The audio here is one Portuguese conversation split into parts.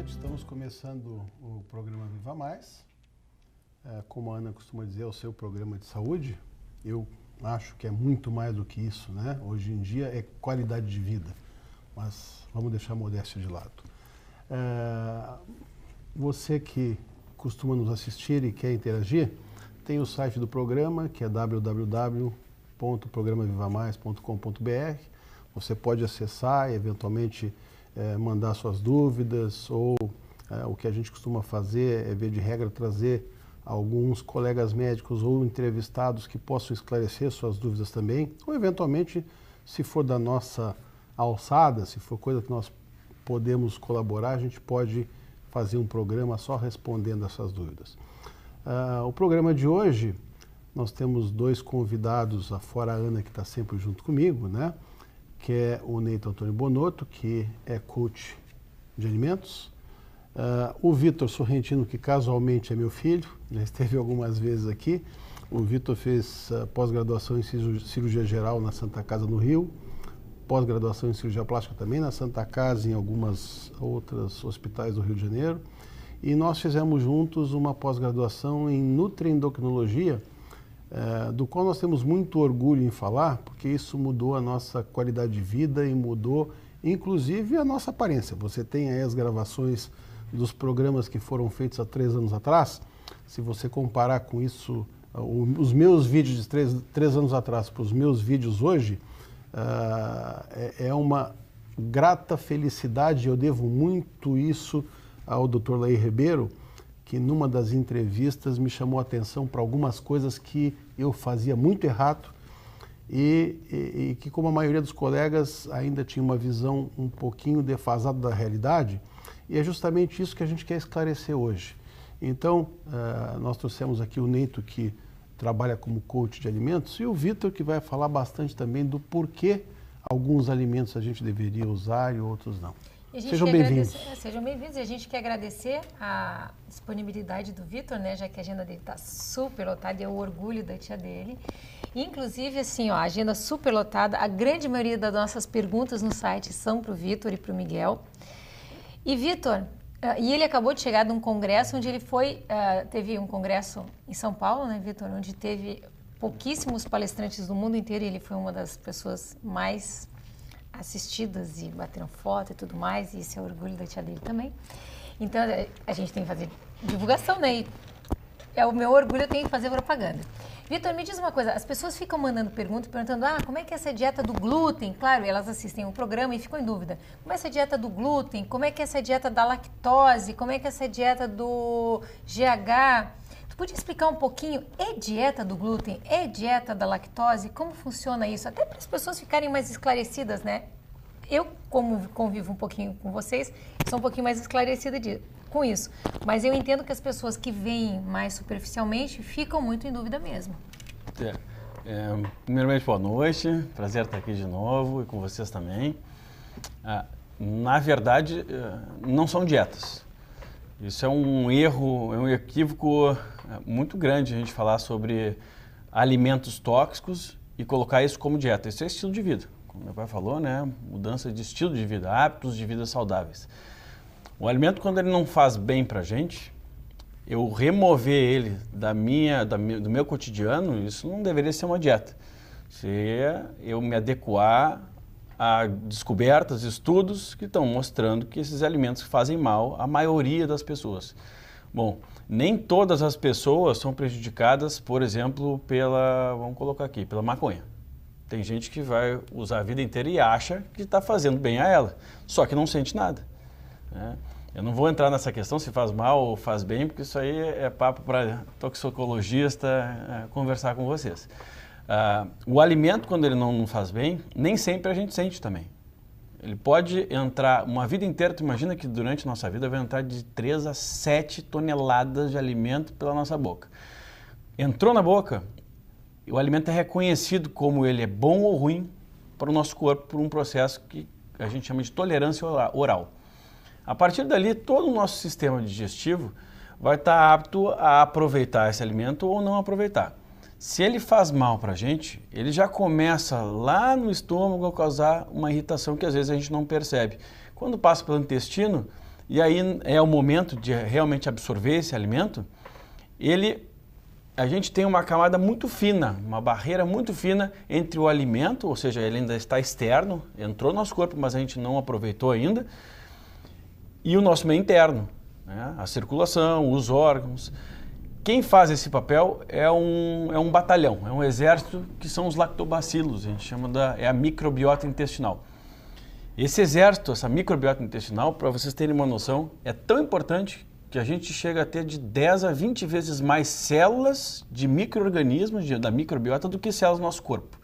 noite, estamos começando o programa Viva Mais. Como a Ana costuma dizer, é o seu programa de saúde. Eu acho que é muito mais do que isso, né? Hoje em dia é qualidade de vida, mas vamos deixar a modéstia de lado. Você que costuma nos assistir e quer interagir, tem o site do programa, que é www.programavivamais.com.br. Você pode acessar e eventualmente mandar suas dúvidas, ou o que a gente costuma fazer é, via de regra, trazer alguns colegas médicos ou entrevistados que possam esclarecer suas dúvidas também, ou eventualmente, se for da nossa alçada, se for coisa que nós podemos colaborar, a gente pode fazer um programa só respondendo essas dúvidas. O programa de hoje, nós temos dois convidados, fora a Ana, que está sempre junto comigo, né? Que é o Neito Antônio Bonotto, que é coach de alimentos, o Vitor Sorrentino, que casualmente é meu filho, já esteve algumas vezes aqui. O Vitor fez pós-graduação em cirurgia geral na Santa Casa, no Rio, pós-graduação em cirurgia plástica também na Santa Casa, em algumas outros hospitais do Rio de Janeiro, e nós fizemos juntos uma pós-graduação em nutriendocrinologia, do qual nós temos muito orgulho em falar, porque isso mudou a nossa qualidade de vida e mudou, inclusive, a nossa aparência. Você tem aí as gravações dos programas que foram feitos há 3 anos atrás. Se você comparar com isso, os meus vídeos de 3 anos atrás para os meus vídeos hoje, é uma grata felicidade. Eu devo muito isso ao Dr. Laí Ribeiro, que numa das entrevistas me chamou a atenção para algumas coisas que eu fazia muito errado e que, como a maioria dos colegas, ainda tinha uma visão um pouquinho defasada da realidade, e é justamente isso que a gente quer esclarecer hoje. Então, nós trouxemos aqui o Neito, que trabalha como coach de alimentos, e o Vitor, que vai falar bastante também do porquê alguns alimentos a gente deveria usar e outros não. Sejam bem-vindos. Sejam bem-vindos, e a gente quer agradecer a disponibilidade do Vitor, né, já que a agenda dele está super lotada, e é o orgulho da tia dele. Inclusive, assim, ó, a agenda super lotada, a grande maioria das nossas perguntas no site são para o Vitor e para o Miguel. E Vitor, e ele acabou de chegar de um congresso onde ele foi, teve um congresso em São Paulo, né, Vitor, onde teve pouquíssimos palestrantes do mundo inteiro, e ele foi uma das pessoas mais assistidas e bateram foto e tudo mais, e isso é orgulho da tia dele também. Então, a gente tem que fazer divulgação, né? E é o meu orgulho, eu tenho que fazer propaganda. Vitor, me diz uma coisa, as pessoas ficam mandando perguntas, perguntando, como é que é essa dieta do glúten? Claro, elas assistem o programa e ficam em dúvida. Como é essa dieta do glúten? Como é que é essa dieta da lactose? Como é que é essa dieta do GH? Tu podia explicar um pouquinho, é dieta do glúten? É dieta da lactose? Como funciona isso? Até para as pessoas ficarem mais esclarecidas, né? Eu, como convivo um pouquinho com vocês, sou um pouquinho mais esclarecida com isso. Mas eu entendo que as pessoas que veem mais superficialmente ficam muito em dúvida mesmo. Primeiramente, boa noite. Prazer estar aqui de novo e com vocês também. Na verdade, não são dietas. Isso é um erro, é um equívoco muito grande a gente falar sobre alimentos tóxicos e colocar isso como dieta. Isso é estilo de vida. Como meu pai falou, né? Mudança de estilo de vida, hábitos de vida saudáveis. O alimento, quando ele não faz bem para a gente, eu remover ele do meu cotidiano, isso não deveria ser uma dieta. Seria eu me adequar a descobertas, estudos que estão mostrando que esses alimentos fazem mal à maioria das pessoas. Bom, nem todas as pessoas são prejudicadas, por exemplo, vamos colocar aqui, pela maconha. Tem gente que vai usar a vida inteira e acha que está fazendo bem a ela, só que não sente nada, né? Eu não vou entrar nessa questão se faz mal ou faz bem, porque isso aí é papo para toxicologista conversar com vocês. O alimento, quando ele não faz bem, nem sempre a gente sente também. Ele pode entrar uma vida inteira, tu imagina que durante a nossa vida vai entrar de 3 a 7 toneladas de alimento pela nossa boca. Entrou na boca, o alimento é reconhecido como ele é bom ou ruim para o nosso corpo por um processo que a gente chama de tolerância oral. A partir dali, todo o nosso sistema digestivo vai estar apto a aproveitar esse alimento ou não aproveitar. Se ele faz mal para a gente, ele já começa lá no estômago a causar uma irritação que às vezes a gente não percebe. Quando passa pelo intestino, e aí é o momento de realmente absorver esse alimento, a gente tem uma camada muito fina, uma barreira muito fina entre o alimento, ou seja, ele ainda está externo, entrou no nosso corpo, mas a gente não aproveitou ainda, e o nosso meio interno, né? A circulação, os órgãos. Quem faz esse papel é um batalhão, é um exército que são os lactobacilos, a gente chama é a microbiota intestinal. Esse exército, essa microbiota intestinal, para vocês terem uma noção, é tão importante que a gente chega a ter de 10 a 20 vezes mais células de micro-organismos da microbiota do que células do nosso corpo.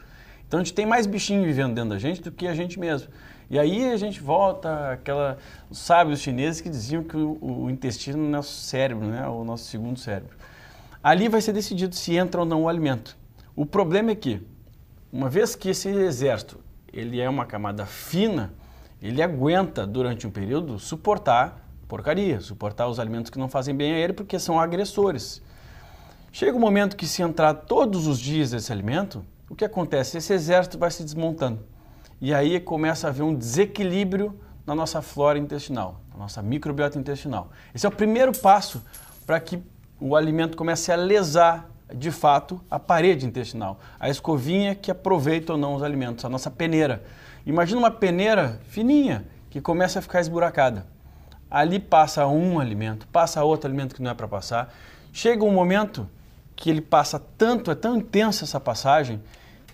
Então a gente tem mais bichinho vivendo dentro da gente do que a gente mesmo. E aí a gente volta os sábios chineses que diziam que o intestino é o nosso cérebro, né? O nosso segundo cérebro. Ali vai ser decidido se entra ou não o alimento. O problema é que, uma vez que esse exército ele é uma camada fina, ele aguenta durante um período suportar porcaria, suportar os alimentos que não fazem bem a ele porque são agressores. Chega um momento que se entrar todos os dias esse alimento, o que acontece? Esse exército vai se desmontando. E aí começa a haver um desequilíbrio na nossa flora intestinal, na nossa microbiota intestinal. Esse é o primeiro passo para que o alimento comece a lesar, de fato, a parede intestinal, a escovinha que aproveita ou não os alimentos, a nossa peneira. Imagina uma peneira fininha que começa a ficar esburacada. Ali passa um alimento, passa outro alimento que não é para passar. Chega um momento que ele passa tanto, é tão intensa essa passagem,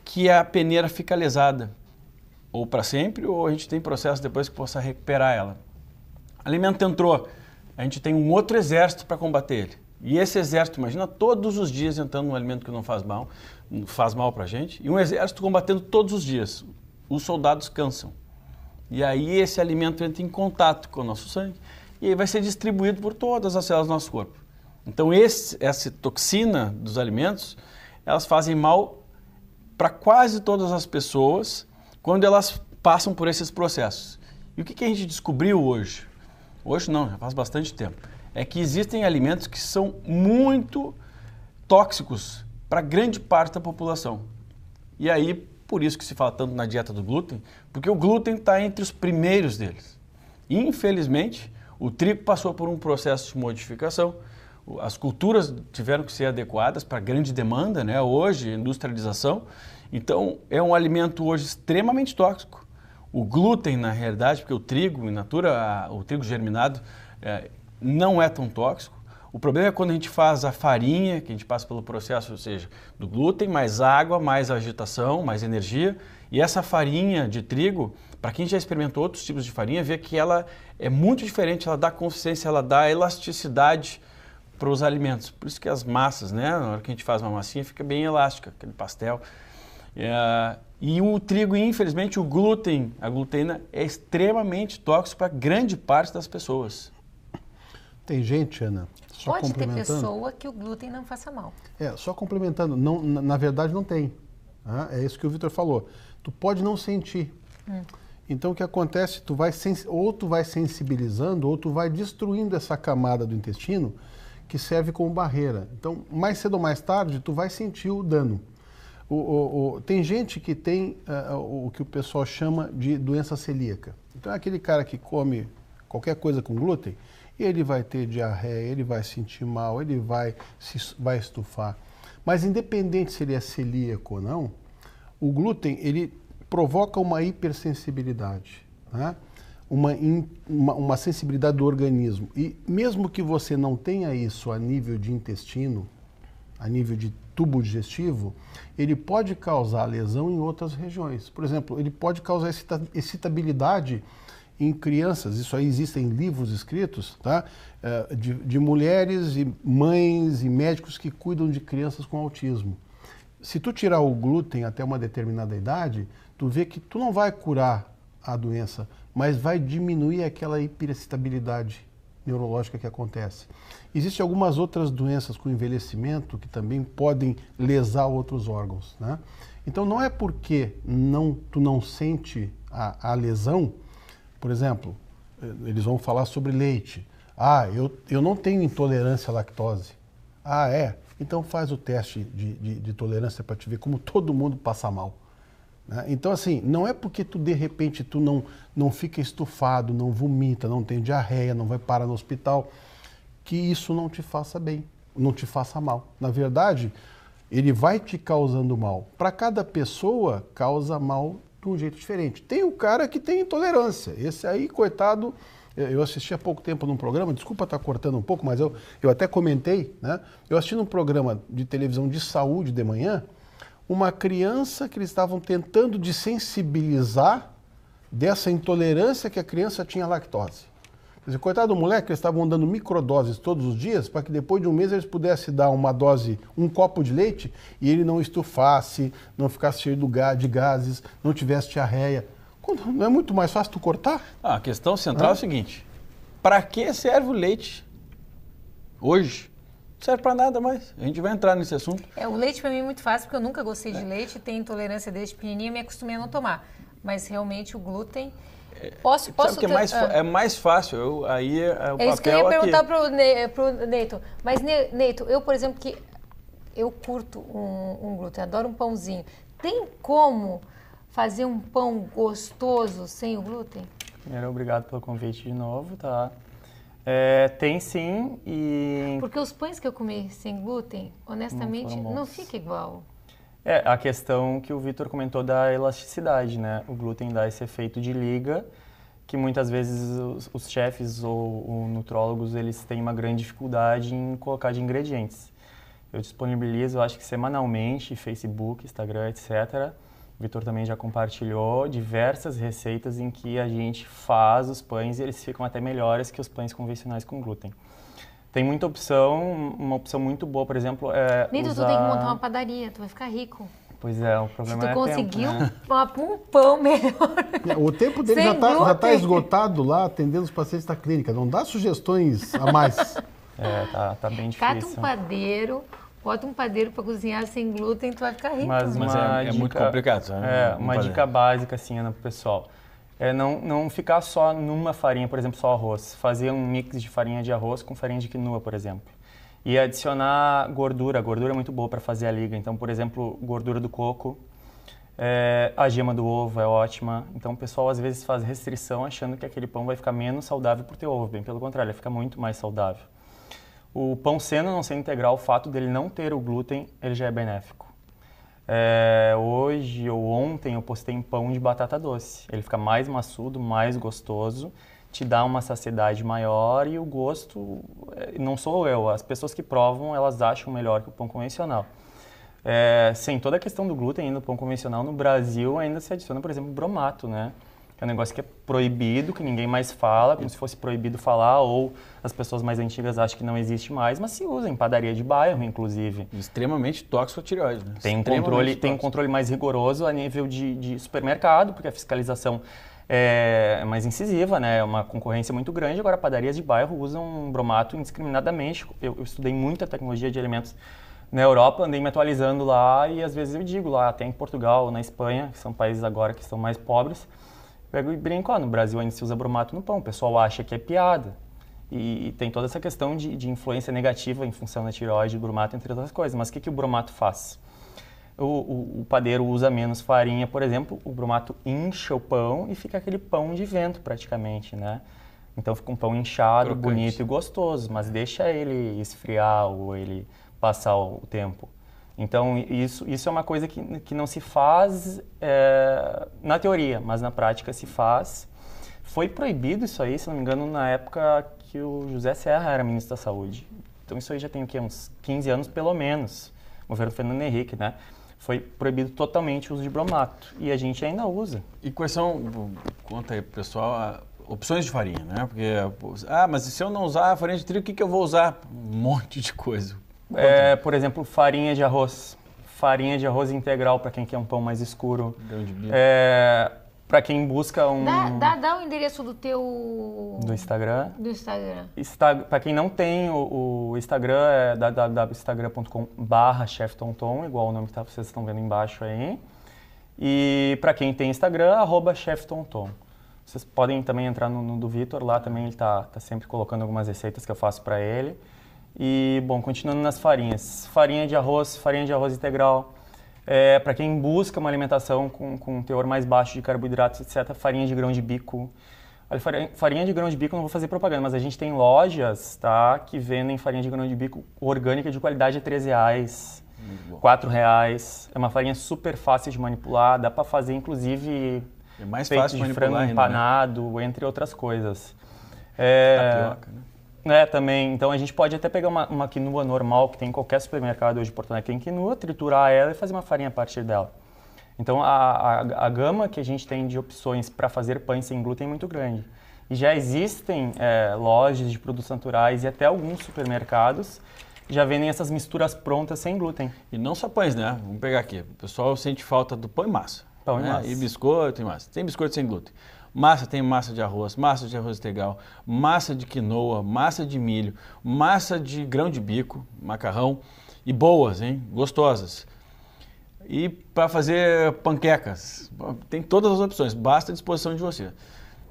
que a peneira fica lesada. Ou para sempre, ou a gente tem processo depois que possa recuperar ela. O alimento entrou, a gente tem um outro exército para combater ele. E esse exército, imagina todos os dias entrando um alimento que não faz mal para a gente, e um exército combatendo todos os dias. Os soldados cansam. E aí esse alimento entra em contato com o nosso sangue e aí vai ser distribuído por todas as células do nosso corpo. Então essa toxina dos alimentos, elas fazem mal para quase todas as pessoas quando elas passam por esses processos. E o que a gente descobriu hoje? Hoje não, já faz bastante tempo. É que existem alimentos que são muito tóxicos para grande parte da população. E aí, por isso que se fala tanto na dieta do glúten, porque o glúten está entre os primeiros deles. Infelizmente, o trigo passou por um processo de modificação, as culturas tiveram que ser adequadas para grande demanda, né? Hoje, industrialização. Então, é um alimento hoje extremamente tóxico. O glúten, na realidade, porque o trigo, in natura, o trigo germinado, não é tão tóxico. O problema é quando a gente faz a farinha, que a gente passa pelo processo, ou seja, do glúten, mais água, mais agitação, mais energia. E essa farinha de trigo, para quem já experimentou outros tipos de farinha, vê que ela é muito diferente, ela dá consistência, ela dá elasticidade para os alimentos. Por isso que as massas, né, na hora que a gente faz uma massinha, fica bem elástica, aquele pastel. E o trigo, infelizmente, o glúten, a gluteína, é extremamente tóxico para grande parte das pessoas. Tem gente, Ana, só pode ter complementando. pessoa que o glúten não faça mal. Só complementando, não, na verdade não tem. É isso que o Vitor falou. Tu pode não sentir. Então o que acontece, ou tu vai sensibilizando, ou tu vai destruindo essa camada do intestino que serve como barreira. Então, mais cedo ou mais tarde, tu vai sentir o dano. Tem gente que tem o que o pessoal chama de doença celíaca. Então é aquele cara que come qualquer coisa com glúten, e ele vai ter diarreia, ele vai sentir mal, ele vai estufar. Mas independente se ele é celíaco ou não, o glúten ele provoca uma hipersensibilidade, né? uma sensibilidade do organismo. E mesmo que você não tenha isso a nível de intestino, a nível de tubo digestivo, ele pode causar lesão em outras regiões. Por exemplo, ele pode causar excitabilidade em crianças, isso aí existem livros escritos, tá? De mulheres e mães e médicos que cuidam de crianças com autismo. Se tu tirar o glúten até uma determinada idade, tu vê que tu não vai curar a doença, mas vai diminuir aquela hiperexcitabilidade neurológica que acontece. Existem algumas outras doenças com envelhecimento que também podem lesar outros órgãos, né? Então não é porque tu não sente a lesão. Por exemplo, eles vão falar sobre leite. Eu não tenho intolerância à lactose. Então faz o teste de tolerância para te ver como todo mundo passa mal. né? Então, assim, não é porque tu, de repente, tu não fica estufado, não vomita, não tem diarreia, não vai parar no hospital, que isso não te faça bem, não te faça mal. Na verdade, ele vai te causando mal. Para cada pessoa, causa mal de um jeito diferente. Tem o cara que tem intolerância. Esse aí, coitado, eu assisti há pouco tempo num programa, desculpa estar cortando um pouco, mas eu até comentei, né? Eu assisti num programa de televisão de saúde de manhã, uma criança que eles estavam tentando desensibilizar dessa intolerância que a criança tinha à lactose. Quer dizer, coitado do moleque, eles estavam dando microdoses todos os dias para que depois de um mês eles pudessem dar uma dose, um copo de leite, e ele não estufasse, não ficasse cheio de gases, não tivesse diarreia. Não é muito mais fácil tu cortar? A questão central é o seguinte, para que serve o leite hoje? Não serve para nada mais. A gente vai entrar nesse assunto. O leite para mim é muito fácil, porque eu nunca gostei de leite, tenho intolerância desde pequenininha e me acostumei a não tomar. Mas realmente o glúten... Posso sabe que é mais fácil, aí é o papel. É isso que eu ia perguntar pro Neito. Mas, Neito, eu, por exemplo, que eu curto um glúten, adoro um pãozinho. Tem como fazer um pão gostoso sem o glúten? Primeiro, obrigado pelo convite de novo, tá? Tem sim, e... Porque os pães que eu comi sem glúten, honestamente, não fica igual. A questão que o Vitor comentou da elasticidade, né? O glúten dá esse efeito de liga, que muitas vezes os chefes ou nutrólogos, eles têm uma grande dificuldade em colocar de ingredientes. Eu disponibilizo, acho que semanalmente, Facebook, Instagram, etc. O Vitor também já compartilhou diversas receitas em que a gente faz os pães e eles ficam até melhores que os pães convencionais com glúten. Tem muita opção, uma opção muito boa, por exemplo, Neito, tu tem que montar uma padaria, tu vai ficar rico. Pois é, o problema é tempo, né? Se tu conseguiu um pão melhor. O tempo dele já tá esgotado lá, atendendo os pacientes da clínica. Não dá sugestões a mais. Tá bem difícil. Cata um padeiro, bota um padeiro para cozinhar sem glúten, tu vai ficar rico. Mas é muito complicado. Uma dica básica, assim, Ana, pro pessoal. Não ficar só numa farinha, por exemplo, só arroz. Fazer um mix de farinha de arroz com farinha de quinoa, por exemplo. E adicionar gordura. A gordura é muito boa para fazer a liga. Então, por exemplo, gordura do coco, a gema do ovo é ótima. Então, o pessoal às vezes faz restrição achando que aquele pão vai ficar menos saudável por ter ovo. Bem pelo contrário, ele fica muito mais saudável. O pão sendo não ser integral, o fato dele não ter o glúten, ele já é benéfico. Hoje ou ontem eu postei um pão de batata doce. Ele fica mais maçudo, mais gostoso, te dá uma saciedade maior e o gosto, não sou eu, as pessoas que provam, elas acham melhor que o pão convencional. Sem toda a questão do glúten ainda no pão convencional, no Brasil ainda se adiciona, por exemplo, bromato, né? É um negócio que é proibido, que ninguém mais fala, como se fosse proibido falar, ou as pessoas mais antigas acham que não existe mais, mas se usa em padaria de bairro, inclusive. Extremamente tóxico a tireoide, né? Tem um controle mais rigoroso a nível de supermercado, porque a fiscalização é mais incisiva, né? É uma concorrência muito grande. Agora, padarias de bairro usam bromato indiscriminadamente. Eu estudei muita tecnologia de alimentos na Europa, andei me atualizando lá e às vezes eu digo lá, até em Portugal, na Espanha, que são países agora que estão mais pobres, pego e brinco, no Brasil ainda se usa bromato no pão, o pessoal acha que é piada. E tem toda essa questão de influência negativa em função da tireoide, do bromato, entre outras coisas. Mas o que o bromato faz? O padeiro usa menos farinha, por exemplo, o bromato incha o pão e fica aquele pão de vento praticamente, né? Então fica um pão inchado, crocante, bonito e gostoso, mas deixa ele esfriar ou ele passar o tempo. Então, isso é uma coisa que não se faz na teoria, mas na prática se faz. Foi proibido isso aí, se não me engano, na época que o José Serra era ministro da Saúde. Então, isso aí já tem o quê? Uns 15 anos, pelo menos. O governo Fernando Henrique, né? Foi proibido totalmente o uso de bromato. E a gente ainda usa. E quais são, conta aí pro pessoal, opções de farinha, né? Porque, mas se eu não usar farinha de trigo, o que eu vou usar? Um monte de coisa. Por exemplo, farinha de arroz. Farinha de arroz integral para quem quer um pão mais escuro. Grão de bico. Para quem busca um... Dá o endereço do teu... Do Instagram. Do Instagram. Para quem não tem o Instagram, é www.instagram.com/cheftonton, igual o nome que vocês estão vendo embaixo aí. E para quem tem Instagram, @cheftonton. Vocês podem também entrar no do Vitor, lá também ele tá sempre colocando algumas receitas que eu faço para ele. E, bom, continuando nas farinhas. Farinha de arroz integral. Para quem busca uma alimentação com um teor mais baixo de carboidratos, etc., farinha de grão de bico. Olha, farinha de grão de bico, não vou fazer propaganda, mas a gente tem lojas, tá, que vendem farinha de grão de bico orgânica de qualidade a R$3, R$4. É uma farinha super fácil de manipular, dá para fazer inclusive fácil de frango ainda, empanado, né? Entre outras coisas. Tapioca, né? Também. Então a gente pode até pegar uma quinua normal que tem em qualquer supermercado hoje em Porto Alegre, tem quinua, triturar ela e fazer uma farinha a partir dela. Então, a gama que a gente tem de opções para fazer pães sem glúten é muito grande. E já existem lojas de produtos naturais e até alguns supermercados já vendem essas misturas prontas sem glúten. E não só pães, né? Vamos pegar aqui. O pessoal sente falta do pão e massa. Pão né? e massa. E biscoito e massa. Tem biscoito sem glúten. Massa, tem massa de arroz integral, massa de quinoa, massa de milho, massa de grão de bico, macarrão. E boas, hein? Gostosas. E para fazer panquecas, tem todas as opções, basta a disposição de você.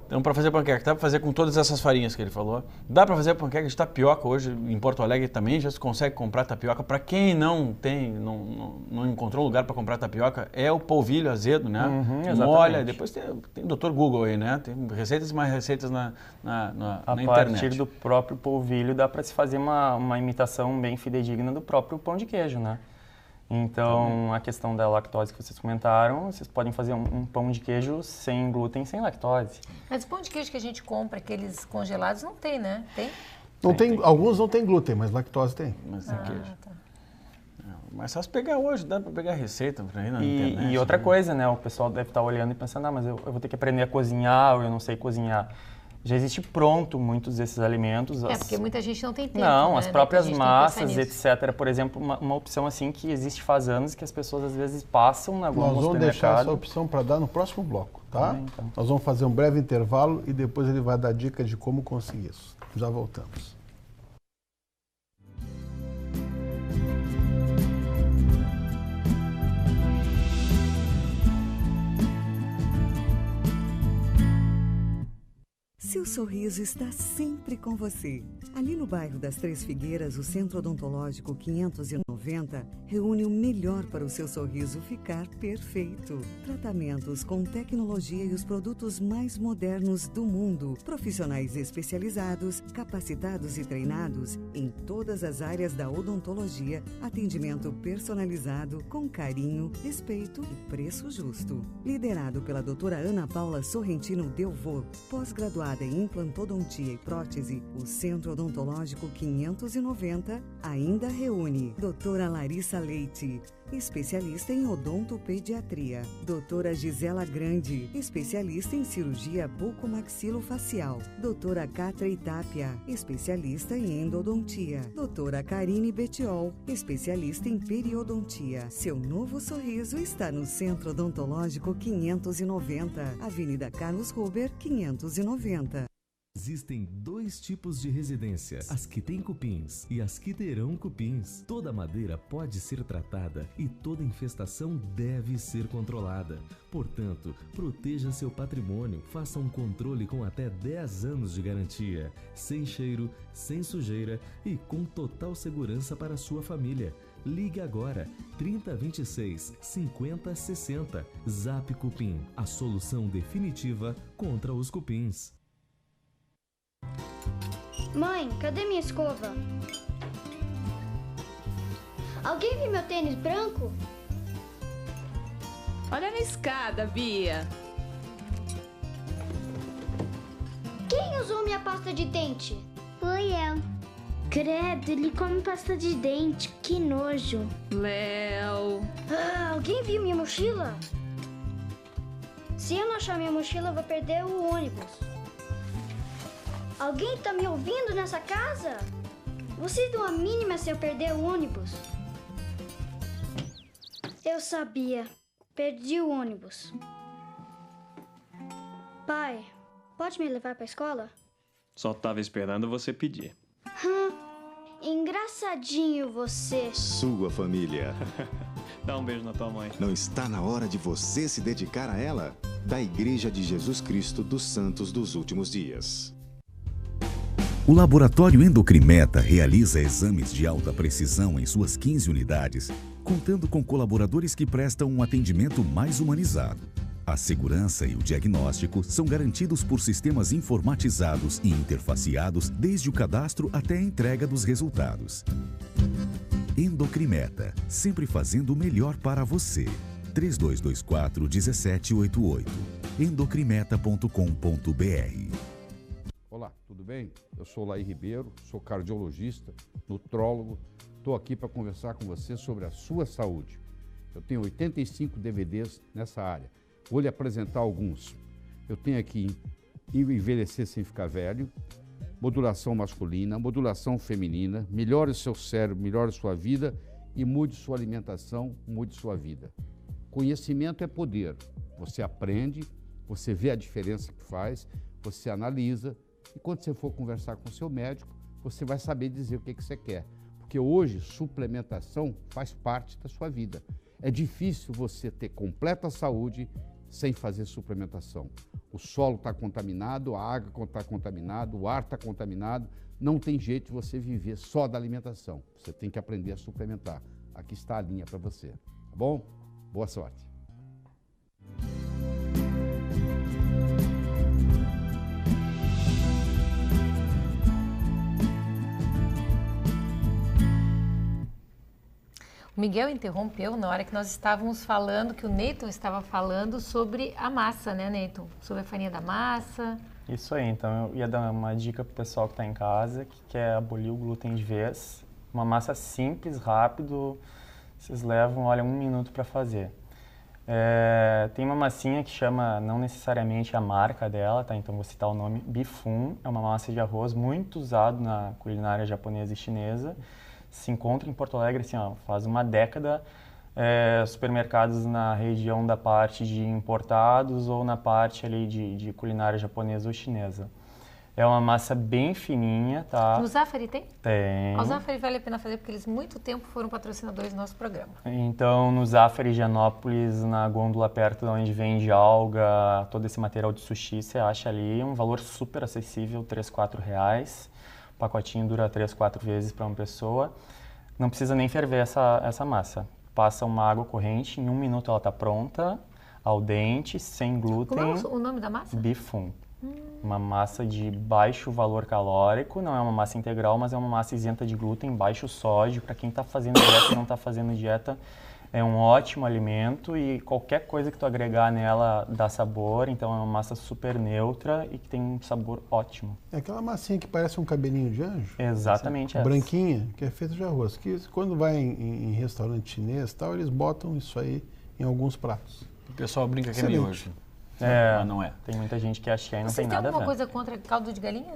Então, para fazer panqueca, dá para fazer com todas essas farinhas que ele falou. Dá para fazer panqueca de tapioca hoje, em Porto Alegre também já se consegue comprar tapioca. Para quem não encontrou lugar para comprar tapioca, é o polvilho azedo, né? Molha, depois tem o Dr. Google aí, né? Tem receitas e mais receitas na internet. A partir do próprio polvilho dá para se fazer uma imitação bem fidedigna do próprio pão de queijo, né? Então, a questão da lactose que vocês comentaram, vocês podem fazer um pão de queijo sem glúten, sem lactose. Mas o pão de queijo que a gente compra, aqueles congelados, não tem, né? Tem? Não tem, alguns não tem glúten, mas lactose tem. Mas tem queijo. Tá. Mas só se pegar hoje, dá para pegar receita para ir na internet. E outra coisa, né? O pessoal deve estar olhando e pensando, mas eu vou ter que aprender a cozinhar ou eu não sei cozinhar. Já existe pronto muitos desses alimentos. Porque muita gente não tem tempo. Não, né? as próprias massas, etc. Por exemplo, uma opção assim que existe faz anos que as pessoas às vezes passam na Globo. Nós vamos deixar essa opção para dar no próximo bloco, tá? Então. Nós vamos fazer um breve intervalo e depois ele vai dar dica de como conseguir isso. Já voltamos. Seu sorriso está sempre com você. Ali no bairro das Três Figueiras, o Centro Odontológico 590 reúne o melhor para o seu sorriso ficar perfeito. Tratamentos com tecnologia e os produtos mais modernos do mundo. Profissionais especializados, capacitados e treinados em todas as áreas da odontologia. Atendimento personalizado, com carinho, respeito e preço justo. Liderado pela doutora Ana Paula Sorrentino Delvaux, pós-graduada em implantodontia e prótese, o Centro Odontológico 590 ainda reúne doutora Larissa Leite, especialista em odontopediatria, doutora Gisela Grande, especialista em cirurgia bucomaxilofacial, doutora Catra Itápia, especialista em endodontia, doutora Karine Betiol, especialista em periodontia. Seu novo sorriso está no Centro Odontológico 590, Avenida Carlos Ruber, 590. Existem dois tipos de residência, as que têm cupins e as que terão cupins. Toda madeira pode ser tratada e toda infestação deve ser controlada. Portanto, proteja seu patrimônio, faça um controle com até 10 anos de garantia, sem cheiro, sem sujeira e com total segurança para a sua família. Ligue agora, 3026 5060. Zap Cupim, a solução definitiva contra os cupins. Mãe, cadê minha escova? Alguém viu meu tênis branco? Olha na escada, Bia. Quem usou minha pasta de dente? Foi eu. Credo, ele come pasta de dente. Que nojo. Léo. Alguém viu minha mochila? Se eu não achar minha mochila, eu vou perder o ônibus. Alguém tá me ouvindo nessa casa? Vocês dão a mínima se eu perder o ônibus? Eu sabia. Perdi o ônibus. Pai, pode me levar pra escola? Só tava esperando você pedir. Engraçadinho você. Sua família. Dá um beijo na tua mãe. Não está na hora de você se dedicar a ela? Da Igreja de Jesus Cristo dos Santos dos Últimos Dias. O Laboratório Endocrimeta realiza exames de alta precisão em suas 15 unidades contando com colaboradores que prestam um atendimento mais humanizado. A segurança e o diagnóstico são garantidos por sistemas informatizados e interfaceados desde o cadastro até a entrega dos resultados. Endocrimeta, sempre fazendo o melhor para você. 3224-1788. endocrimeta.com.br. Olá, tudo bem? Eu sou Laí Ribeiro, sou cardiologista, nutrólogo. Estou aqui para conversar com você sobre a sua saúde. Eu tenho 85 DVDs nessa área. Vou lhe apresentar alguns. Eu tenho aqui Envelhecer Sem Ficar Velho, Modulação Masculina, Modulação Feminina, Melhore o Seu Cérebro, Melhore Sua Vida e Mude Sua Alimentação, Mude Sua Vida. Conhecimento é poder. Você aprende, você vê a diferença que faz, você analisa e quando você for conversar com o seu médico, você vai saber dizer o que você quer. Porque hoje, suplementação faz parte da sua vida. É difícil você ter completa saúde sem fazer suplementação. O solo está contaminado, a água está contaminada, o ar está contaminado. Não tem jeito de você viver só da alimentação. Você tem que aprender a suplementar. Aqui está a linha para você. Tá bom? Boa sorte. O Miguel interrompeu na hora que nós estávamos falando, que o Neyton estava falando sobre a massa, né, Neyton? Sobre a farinha da massa. Isso aí, então eu ia dar uma dica pro pessoal que está em casa, que quer abolir o glúten de vez. Uma massa simples, rápido, vocês levam, olha, 1 minuto para fazer. Tem uma massinha que chama, não necessariamente a marca dela, tá? Então vou citar o nome, Bifum. É uma massa de arroz muito usado na culinária japonesa e chinesa. Se encontra em Porto Alegre, assim, ó, faz uma década, supermercados na região da parte de importados ou na parte ali de culinária japonesa ou chinesa. É uma massa bem fininha, tá? No Zafari tem? Tem. O Zafari vale a pena fazer porque eles muito tempo foram patrocinadores do nosso programa. Então, no Zafari Higienópolis, na gôndola perto de onde vende alga, todo esse material de sushi, você acha ali um valor super acessível, R$ 3-4 reais. O pacotinho dura 3-4 vezes para uma pessoa. Não precisa nem ferver essa massa. Passa uma água corrente, em 1 minuto ela está pronta, al dente, sem glúten. Como é o nome da massa? Bifum. Uma massa de baixo valor calórico, não é uma massa integral, mas é uma massa isenta de glúten, baixo sódio. Para quem está fazendo dieta e não está fazendo dieta, é um ótimo alimento e qualquer coisa que tu agregar nela dá sabor. Então é uma massa super neutra e que tem um sabor ótimo. É aquela massinha que parece um cabelinho de anjo? Exatamente essa. Branquinha, que é feita de arroz. Que quando vai em restaurante chinês, tal, eles botam isso aí em alguns pratos. O pessoal brinca que é miojo. Mas não é. Tem muita gente que acha que aí não tem nada a ver. Você tem alguma coisa contra caldo de galinha?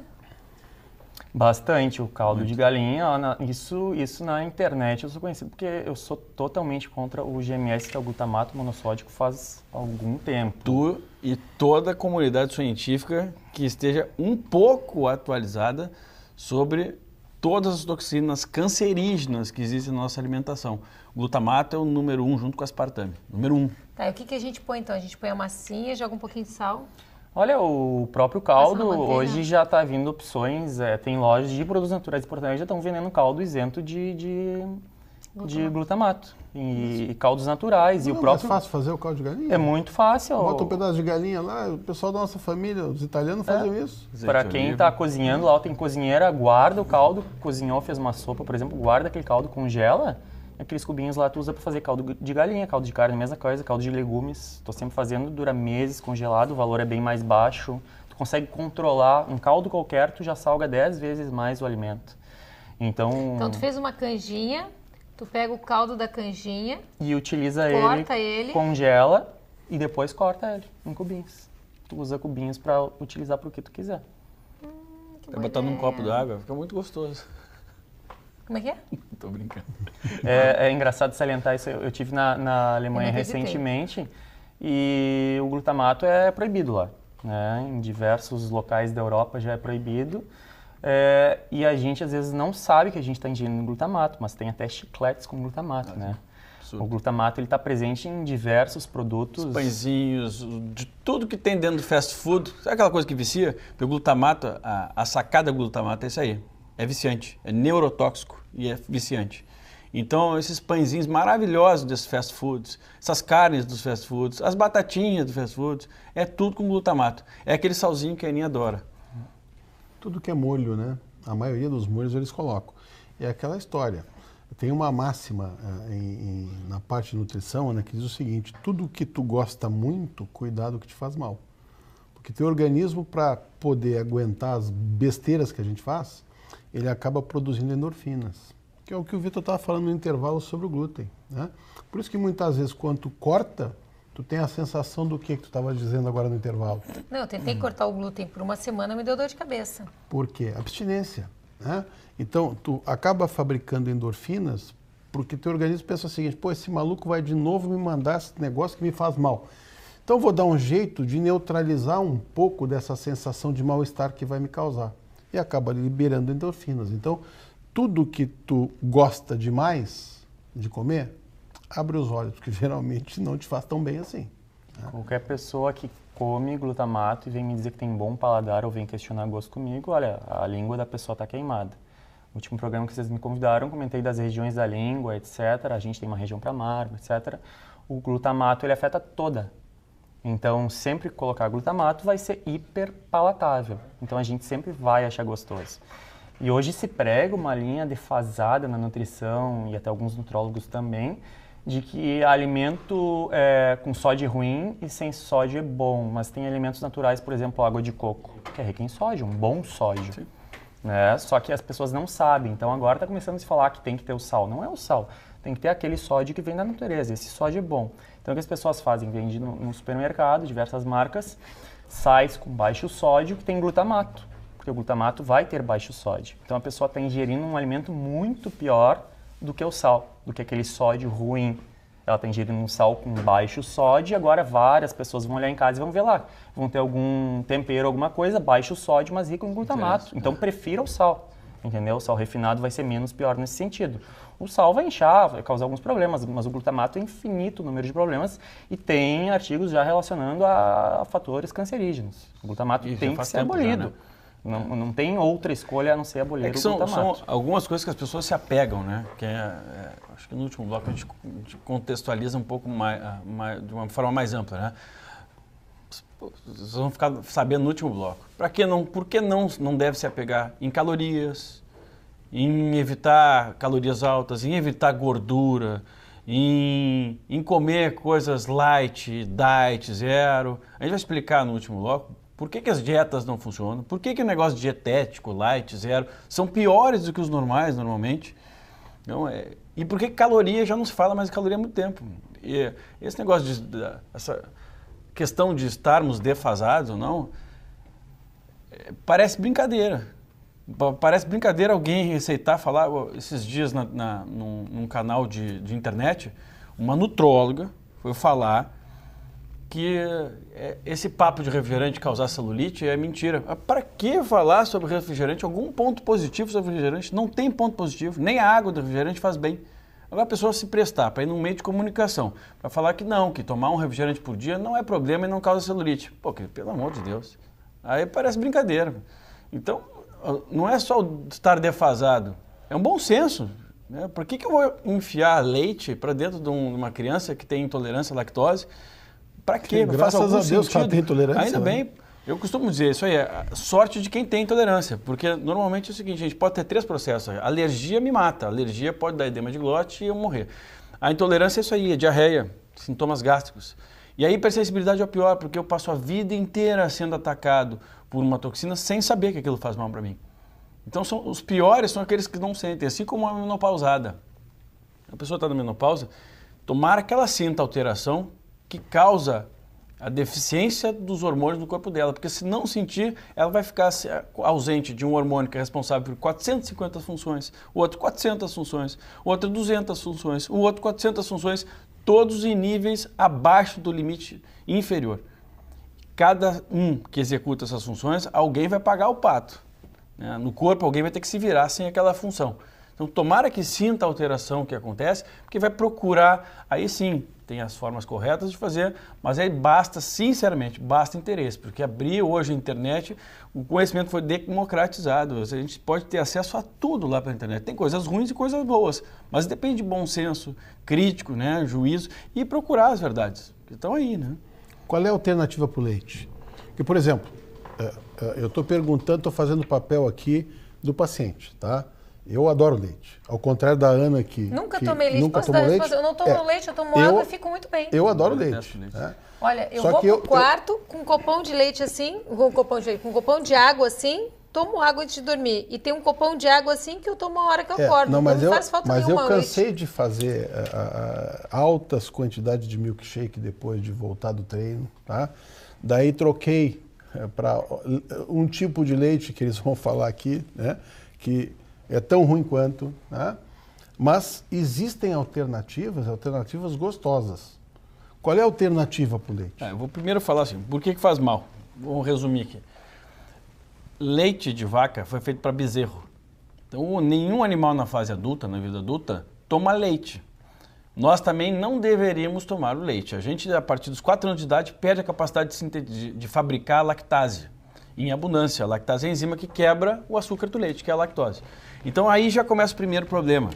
Bastante, o caldo de galinha. Isso na internet eu sou conhecido porque eu sou totalmente contra o GMS, que é o glutamato monossódico, faz algum tempo. Tu e toda a comunidade científica que esteja um pouco atualizada sobre todas as toxinas cancerígenas que existem na nossa alimentação. O glutamato é o número 1 junto com o aspartame. Número 1. Tá, e o que a gente põe então? A gente põe a massinha, joga um pouquinho de sal. Olha, o próprio caldo, hoje já está vindo opções, tem lojas de produtos naturais de Porto Alegre já estão vendendo caldo isento de glutamato e caldos naturais. Não, e o próprio... é fácil fazer o caldo de galinha? É muito fácil. Bota um pedaço de galinha lá, o pessoal da nossa família, os italianos fazem isso. Para quem está cozinhando lá, tem cozinheira, guarda o caldo, cozinhou, fez uma sopa, por exemplo, guarda aquele caldo, congela. Aqueles cubinhos lá tu usa para fazer caldo de galinha, caldo de carne, mesma coisa, caldo de legumes. Estou sempre fazendo, dura meses congelado, o valor é bem mais baixo. Tu consegue controlar, um caldo qualquer, tu já salga 10 vezes mais o alimento. Então tu fez uma canjinha, tu pega o caldo da canjinha e utiliza ele, congela e depois corta ele em cubinhos. Tu usa cubinhos para utilizar para o que tu quiser. Vai botar num copo d'água, fica muito gostoso. Como é que é? Tô brincando. É engraçado salientar isso. Eu tive na Alemanha recentemente e o glutamato é proibido lá. Né? Em diversos locais da Europa já é proibido. E a gente às vezes não sabe que a gente está ingerindo glutamato, mas tem até chicletes com glutamato, né? O glutamato ele está presente em diversos produtos. Os pãezinhos, de tudo que tem dentro do fast food. Sabe aquela coisa que vicia? O glutamato, a sacada do glutamato é isso aí. É viciante, é neurotóxico e é viciante. Então, esses pãezinhos maravilhosos desses fast foods, essas carnes dos fast foods, as batatinhas dos fast foods, é tudo com glutamato. É aquele salzinho que a Aninha adora. Tudo que é molho, né? A maioria dos molhos eles colocam. É aquela história. Tem uma máxima na parte de nutrição, né, que diz o seguinte: tudo que tu gosta muito, cuidado que te faz mal. Porque teu organismo, para poder aguentar as besteiras que a gente faz, ele acaba produzindo endorfinas. Que é o que o Vitor estava falando no intervalo sobre o glúten, né? Por isso que muitas vezes, quando tu corta, tu tem a sensação do que tu estava dizendo agora no intervalo. Não, eu tentei cortar o glúten por uma semana, me deu dor de cabeça. Por quê? Abstinência, né? Então, tu acaba fabricando endorfinas porque teu organismo pensa o seguinte: pô, esse maluco vai de novo me mandar esse negócio que me faz mal. Então, eu vou dar um jeito de neutralizar um pouco dessa sensação de mal-estar que vai me causar. E acaba liberando endorfinas. Então, tudo que tu gosta demais de comer, abre os olhos, porque geralmente não te faz tão bem assim. Né? Qualquer pessoa que come glutamato e vem me dizer que tem bom paladar ou vem questionar gosto comigo, olha, a língua da pessoa está queimada. No último programa que vocês me convidaram, comentei das regiões da língua, etc. A gente tem uma região para amargo, etc. O glutamato, ele afeta toda. Então, sempre que colocar glutamato vai ser hiperpalatável. Então, a gente sempre vai achar gostoso. E hoje se prega uma linha defasada na nutrição, e até alguns nutrólogos também, de que alimento com sódio é ruim e sem sódio é bom. Mas tem alimentos naturais, por exemplo, água de coco, que é rica em sódio, um bom sódio. Né? Só que as pessoas não sabem. Então agora está começando a se falar que tem que ter o sal. Não é o sal, tem que ter aquele sódio que vem da natureza. Esse sódio é bom. Então o que as pessoas fazem? Vende no supermercado, diversas marcas, sais com baixo sódio que tem glutamato. Porque o glutamato vai ter baixo sódio. Então a pessoa está ingerindo um alimento muito pior do que o sal, do que aquele sódio ruim. Ela está ingerindo um sal com baixo sódio e agora várias pessoas vão olhar em casa e vão ver lá. Vão ter algum tempero, alguma coisa, baixo sódio, mas rico em glutamato. Então prefira o sal, entendeu? O sal refinado vai ser menos pior nesse sentido. O sal vai inchar, vai causar alguns problemas, mas o glutamato é infinito o número de problemas e tem artigos já relacionando a fatores cancerígenos. O glutamato tem que ser abolido. Não tem outra escolha a não ser abolir o glutamato. São algumas coisas que as pessoas se apegam, né? Que acho que no último bloco a gente contextualiza um pouco de uma forma mais ampla, né? Vocês vão ficar sabendo no último bloco. Por que não deve se apegar em calorias, em evitar calorias altas, em evitar gordura, em comer coisas light, diet, zero. A gente vai explicar no último bloco por que as dietas não funcionam, por que o negócio dietético, light, zero, são piores do que os normais normalmente. Então, e por que caloria já não se fala mais de caloria há muito tempo. E esse negócio essa questão de estarmos defasados ou não, parece brincadeira. Parece brincadeira alguém receitar, falar, esses dias num canal de internet, uma nutróloga foi falar que esse papo de refrigerante causar celulite é mentira. Para que falar sobre refrigerante? Algum ponto positivo sobre refrigerante? Não tem ponto positivo, nem a água do refrigerante faz bem. Agora a pessoa se prestar para ir num meio de comunicação, para falar que não, que tomar um refrigerante por dia não é problema e não causa celulite. Pô, pelo amor de Deus. Aí parece brincadeira. Então, não é só estar defasado, é um bom senso. Né? Por que eu vou enfiar leite para dentro de uma criança que tem intolerância à lactose? Para quê? Graças a Deus que ela tem intolerância. Ainda bem, eu costumo dizer, isso aí é sorte de quem tem intolerância, porque normalmente é o seguinte, a gente pode ter 3 processos. A alergia me mata, a alergia pode dar edema de glote e eu morrer. A intolerância é isso aí, é diarreia, sintomas gástricos. E a hipersensibilidade é o pior, porque eu passo a vida inteira sendo atacado por uma toxina sem saber que aquilo faz mal para mim. Então os piores são aqueles que não sentem, assim como a menopausada. A pessoa está na menopausa, tomara que ela sinta alteração que causa a deficiência dos hormônios no corpo dela, porque se não sentir, ela vai ficar ausente de um hormônio que é responsável por 450 funções, o outro 400 funções, o outro 200 funções, o outro 400 funções, todos em níveis abaixo do limite inferior. Cada um que executa essas funções, alguém vai pagar o pato. Né? No corpo, alguém vai ter que se virar sem aquela função. Então, tomara que sinta a alteração que acontece, porque vai procurar, aí sim, tem as formas corretas de fazer, mas aí basta, sinceramente, basta interesse, porque abrir hoje a internet, o conhecimento foi democratizado, a gente pode ter acesso a tudo lá pela internet. Tem coisas ruins e coisas boas, mas depende de bom senso crítico, né, juízo, e procurar as verdades, que estão aí, né? Qual é a alternativa para o leite? Porque, por exemplo, eu estou perguntando, estou fazendo o papel aqui do paciente, tá? Eu adoro leite, ao contrário da Ana que nunca tomei leite. Nunca tomou leite. Eu não tomo leite, eu tomo água e fico muito bem. Eu adoro leite. Né? Olha, eu vou pro quarto com um copão de leite assim, com um copão de água assim, tomo água antes de dormir. E tem um copão de água assim que eu tomo a hora que eu acordo. Não, mas não faz falta nenhuma. Eu cansei de fazer altas quantidades de milkshake depois de voltar do treino, tá? Daí troquei para um tipo de leite que eles vão falar aqui, né? Que é tão ruim quanto, né? Mas existem alternativas gostosas. Qual é a alternativa para o leite? Eu vou primeiro falar assim, por que faz mal? Vamos resumir aqui. Leite de vaca foi feito para bezerro. Então, nenhum animal na fase adulta, na vida adulta, toma leite. Nós também não deveríamos tomar o leite. A gente, a partir dos 4 anos de idade, perde a capacidade de fabricar a lactase em abundância. A lactase é a enzima que quebra o açúcar do leite, que é a lactose. Então, aí já começa o primeiro problema.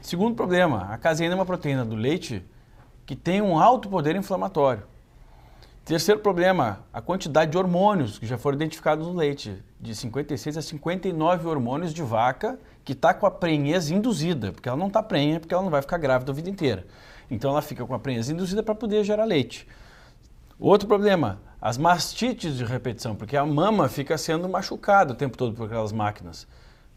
Segundo problema, a caseína é uma proteína do leite que tem um alto poder inflamatório. Terceiro problema, a quantidade de hormônios que já foram identificados no leite, de 56 a 59 hormônios de vaca que está com a prenhez induzida, porque ela não está prenha, porque ela não vai ficar grávida a vida inteira. Então ela fica com a prenhez induzida para poder gerar leite. Outro problema, as mastites de repetição, porque a mama fica sendo machucada o tempo todo por aquelas máquinas.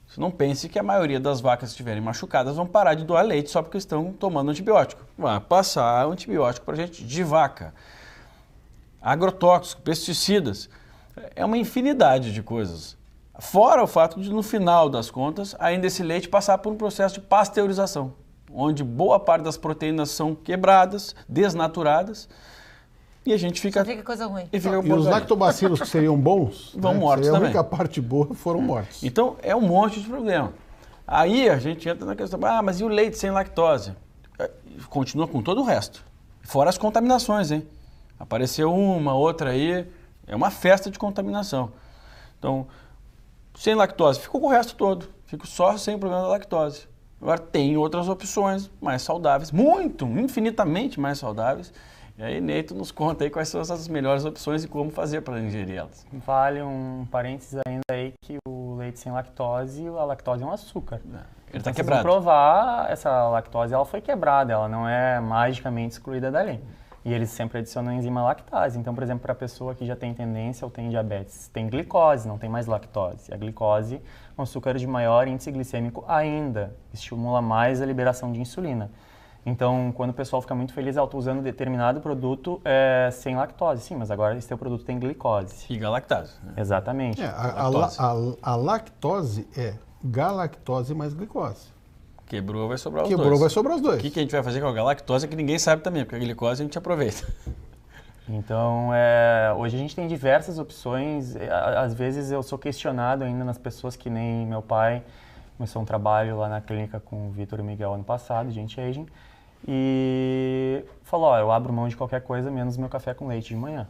Você não pense que a maioria das vacas que estiverem machucadas vão parar de doar leite só porque estão tomando antibiótico. Vai passar antibiótico para a gente de vaca. Agrotóxicos, pesticidas, é uma infinidade de coisas. Fora o fato de, no final das contas, ainda esse leite passar por um processo de pasteurização, onde boa parte das proteínas são quebradas, desnaturadas, e a gente fica... Só fica coisa ruim. E os lactobacilos que seriam bons, vão mortos também. A única parte boa foram mortos. Então, é um monte de problema. Aí a gente entra na questão, mas e o leite sem lactose? Continua com todo o resto. Fora as contaminações, hein? Apareceu uma, outra aí, é uma festa de contaminação. Então, sem lactose, fico com o resto todo, fico só sem o problema da lactose. Agora tem outras opções mais saudáveis, infinitamente mais saudáveis. E aí, Neito nos conta aí quais são essas melhores opções e como fazer para ingerir elas. Vale um parênteses ainda aí que o leite sem lactose, a lactose é um açúcar. Ele está quebrado. Vocês vão provar, essa lactose ela foi quebrada, ela não é magicamente excluída dali. E eles sempre adicionam a enzima lactase. Então, por exemplo, para a pessoa que já tem tendência ou tem diabetes, tem glicose, não tem mais lactose. A glicose é um açúcar de maior índice glicêmico ainda, estimula mais a liberação de insulina. Então, quando o pessoal fica muito feliz, eu estou usando determinado produto sem lactose. Sim, mas agora esse teu produto tem glicose. E galactase. Né? Exatamente. A lactose é galactose mais glicose. Quebrou, vai sobrar os dois. Quebrou, vai sobrar os dois. O que a gente vai fazer com a galactose é que ninguém sabe também, porque a glicose a gente aproveita. Então, hoje a gente tem diversas opções. Às vezes eu sou questionado ainda nas pessoas que nem meu pai começou um trabalho lá na clínica com o Vitor e o Miguel ano passado, de anti-aging, e falou, eu abro mão de qualquer coisa menos meu café com leite de manhã.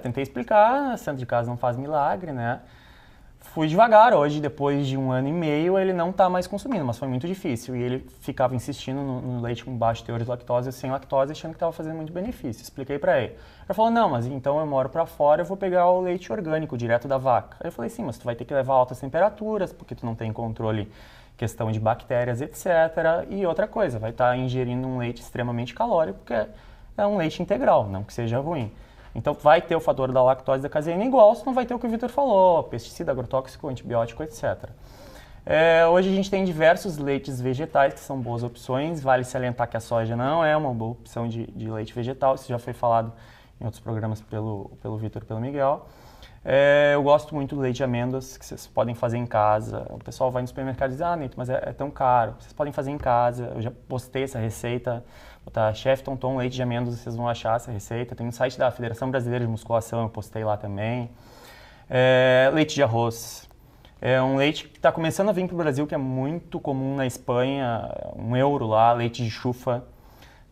Tentei explicar, centro de casa não faz milagre, né? Fui devagar, hoje depois de 1 ano e meio ele não está mais consumindo, mas foi muito difícil e ele ficava insistindo no leite com baixo teor de lactose, sem lactose, achando que estava fazendo muito benefício. Expliquei para ele. Ele falou, não, mas então eu moro para fora, eu vou pegar o leite orgânico direto da vaca. Aí eu falei, sim, mas tu vai ter que levar altas temperaturas, porque tu não tem controle, questão de bactérias, etc. E outra coisa, vai estar ingerindo um leite extremamente calórico, porque é um leite integral, não que seja ruim. Então vai ter o fator da lactose da caseína igual, só não vai ter o que o Vitor falou, pesticida, agrotóxico, antibiótico, etc. Hoje a gente tem diversos leites vegetais que são boas opções, vale salientar que a soja não é uma boa opção de leite vegetal, isso já foi falado em outros programas pelo Vitor e pelo Miguel. Eu gosto muito do leite de amêndoas, que vocês podem fazer em casa. O pessoal vai no supermercado e diz, Neito, mas é tão caro. Vocês podem fazer em casa, eu já postei essa receita. Botar Chef Tonton leite de amêndoas, vocês vão achar essa receita. Tem no site da Federação Brasileira de Musculação, eu postei lá também. Leite de arroz. É um leite que está começando a vir para o Brasil, que é muito comum na Espanha. €1 lá, leite de chufa.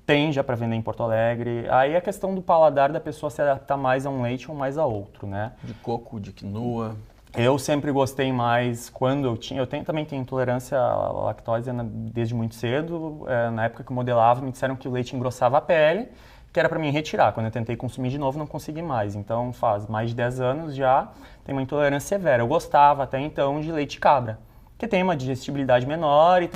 Tem já para vender em Porto Alegre. Aí é questão do paladar da pessoa se adaptar mais a um leite ou mais a outro, né? De coco, de quinoa. Eu sempre gostei mais quando eu também tenho intolerância à lactose desde muito cedo. Na época que eu modelava, me disseram que o leite engrossava a pele, que era para mim retirar. Quando eu tentei consumir de novo, não consegui mais. Então faz mais de 10 anos já, tem uma intolerância severa. Eu gostava até então de leite de cabra, que tem uma digestibilidade menor e